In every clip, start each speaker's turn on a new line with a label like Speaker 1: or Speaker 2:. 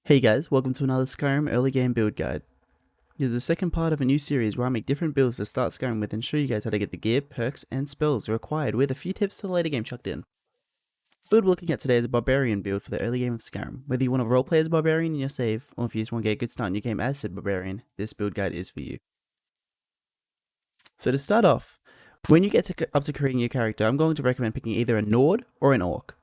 Speaker 1: Hey guys, welcome to another Skyrim early game build guide. This is the second part of a new series where I make different builds to start Skyrim with and show you guys how to get the gear, perks, and spells required with a few tips to the later game chucked in. The build we're looking at today is a Barbarian build for the early game of Skyrim. Whether you want to roleplay as a Barbarian in your save, or if you just want to get a good start in your game as said Barbarian, this build guide is for you. So to start off, when you get up to creating your character, I'm going to recommend picking either a Nord or an Orc.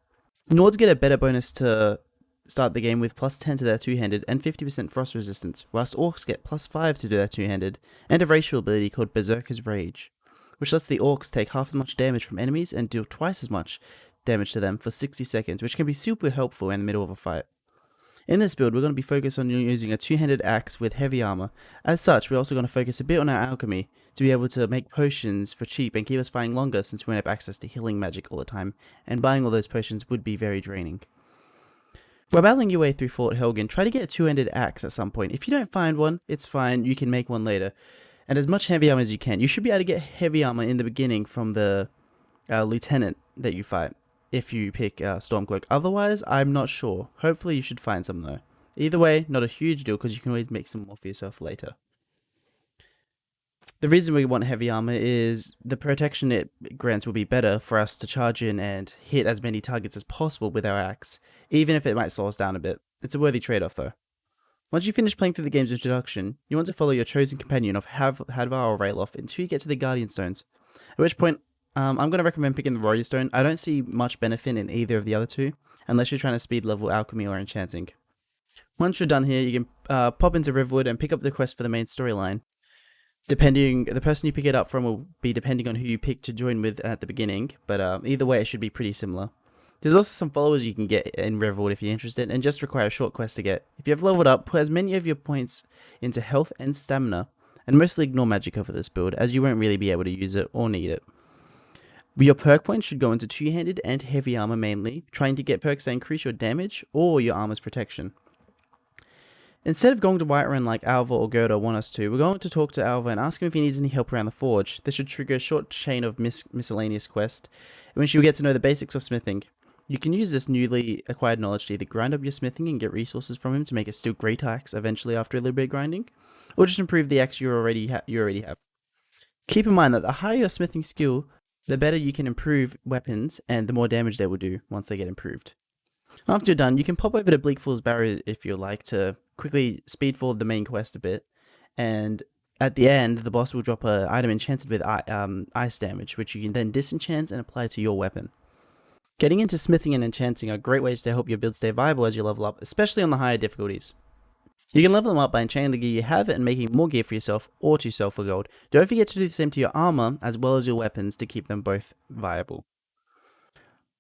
Speaker 1: Nords get a better bonus to start the game with plus 10 to their two-handed and 50% frost resistance, whilst Orcs get plus 5 to do their two-handed, and a racial ability called Berserker's Rage, which lets the Orcs take half as much damage from enemies and deal twice as much damage to them for 60 seconds, which can be super helpful in the middle of a fight. In this build, we're going to be focused on using a two-handed axe with heavy armor. As such, we're also going to focus a bit on our alchemy to be able to make potions for cheap and keep us fighting longer, since we won't have access to healing magic all the time, and buying all those potions would be very draining. While battling your way through Fort Helgen, try to get a two-handed axe at some point. If you don't find one, it's fine, you can make one later. And as much heavy armor as you can. You should be able to get heavy armor in the beginning from the lieutenant that you fight, if you pick Stormcloak. Otherwise, I'm not sure. Hopefully you should find some though. Either way, not a huge deal because you can always make some more for yourself later. The reason we want heavy armor is the protection it grants will be better for us to charge in and hit as many targets as possible with our axe, even if it might slow us down a bit. It's a worthy trade-off though. Once you finish playing through the game's introduction, you want to follow your chosen companion of Hadvar or Rayloff until you get to the Guardian Stones, at which point I'm going to recommend picking the Warrior Stone. I don't see much benefit in either of the other two, unless you're trying to speed level alchemy or enchanting. Once you're done here, you can pop into Riverwood and pick up the quest for the main storyline. The person you pick it up from will be depending on who you pick to join with at the beginning, but either way it should be pretty similar. There's also some followers you can get in Riverwood if you're interested, and just require a short quest to get. If you have leveled up, put as many of your points into health and stamina, and mostly ignore magic over this build, as you won't really be able to use it or need it. Your perk points should go into two-handed and heavy armor mainly, trying to get perks that increase your damage or your armor's protection. Instead of going to Whiterun like Alva or Gerda want us to, we're going to talk to Alva and ask him if he needs any help around the forge. This should trigger a short chain of miscellaneous quests, in which you'll get to know the basics of smithing. You can use this newly acquired knowledge to either grind up your smithing and get resources from him to make a still great axe eventually after a little bit of grinding, or just improve the axe you already have. Keep in mind that the higher your smithing skill, the better you can improve weapons and the more damage they will do once they get improved. After you're done, you can pop over to Bleakfall's Barrier if you like to quickly speed forward the main quest a bit, and at the end the boss will drop an item enchanted with ice damage, which you can then disenchant and apply to your weapon. Getting into smithing and enchanting are great ways to help your build stay viable as you level up, especially on the higher difficulties. You can level them up by enchanting the gear you have and making more gear for yourself or to sell for gold. Don't forget to do the same to your armor as well as your weapons to keep them both viable.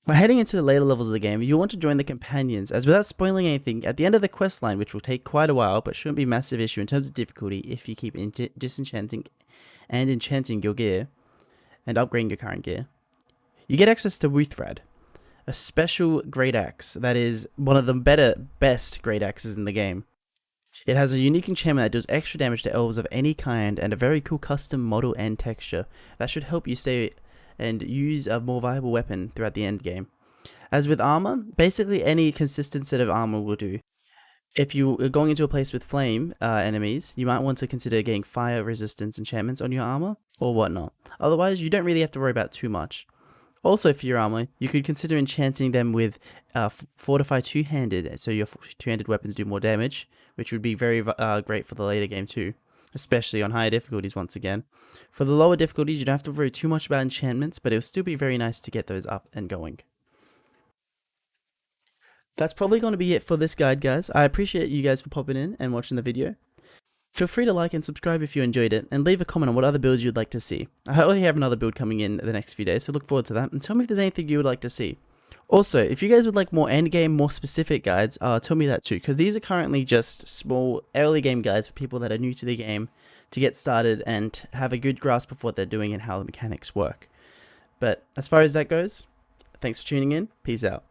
Speaker 1: By heading into the later levels of the game, you'll want to join the companions, as without spoiling anything, at the end of the quest line, which will take quite a while but shouldn't be a massive issue in terms of difficulty if you keep disenchanting and enchanting your gear and upgrading your current gear, you get access to Wuthrad, a special great axe that is one of the best great axes in the game. It has a unique enchantment that does extra damage to elves of any kind and a very cool custom model and texture that should help you stay and use a more viable weapon throughout the end game. As with armor, basically any consistent set of armor will do. If you are going into a place with flame enemies, you might want to consider getting fire resistance enchantments on your armor or whatnot. Otherwise, you don't really have to worry about too much. Also, for your armor, you could consider enchanting them with Fortify two-handed, so your two-handed weapons do more damage, which would be very great for the later game too, especially on higher difficulties once again. For the lower difficulties, you don't have to worry too much about enchantments, but it will still be very nice to get those up and going. That's probably going to be it for this guide, guys. I appreciate you guys for popping in and watching the video. Feel free to like and subscribe if you enjoyed it, and leave a comment on what other builds you'd like to see. I already have another build coming in the next few days, so look forward to that, and tell me if there's anything you would like to see. Also, if you guys would like more endgame, more specific guides, tell me that too, because these are currently just small early game guides for people that are new to the game to get started and have a good grasp of what they're doing and how the mechanics work. But as far as that goes, thanks for tuning in, peace out.